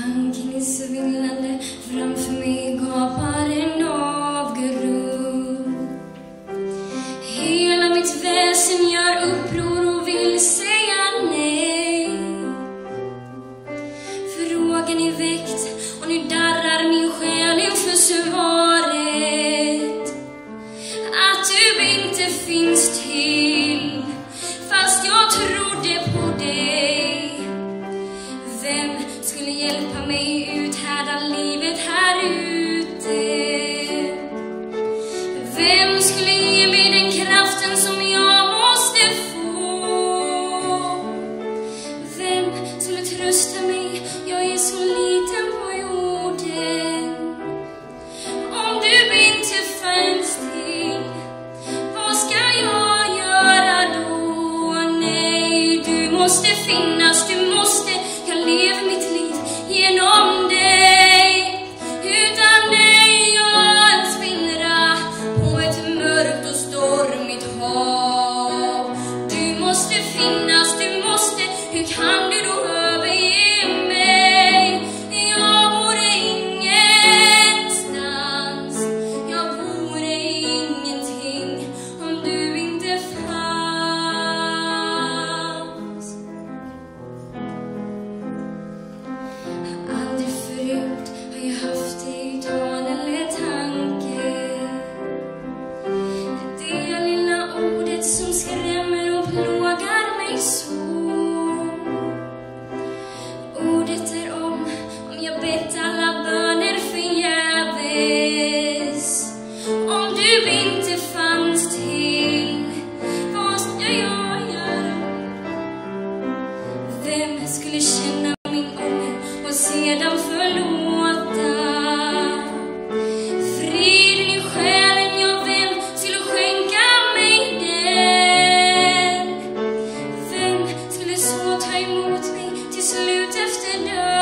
Tanken är svindlande, framför mig gapar en avgrund. Hela mitt väsen gör uppror och vill säga nej. Frågan är väckt och nu darrar min själ inför svaret. Att du inte finns till, fast jag trodde på dig. Vem skulle hjälpa mig uthärda livet här ute? Vem skulle ge mig den kraften som jag måste få? Vem skulle trösta mig? Jag är så liten på jorden. Om du inte fanns till, vad ska jag göra då? Nej, du måste finnas, du måste. Jag lever mitt liv genom dig. Utan dig jag spillra på ett mörkt och stormigt hav. Du måste finnas, du måste. Hur kan du då överge mig? Jag vore ingenstans, jag vore ingenting om du inte fanns. Aldrig förut har jag haft dig i tal eller tanke. Det lilla ordet som skrämmer och plågar mig så. Ordet är om jag bett alla böner förgäves. Om du inte fanns till, vad ska jag göra? Vem skulle känna min ånger och sedan förlåta? Friden i själen, ja, vem skulle skänka mig den? Vem skulle så ta emot mig till slut efter döden?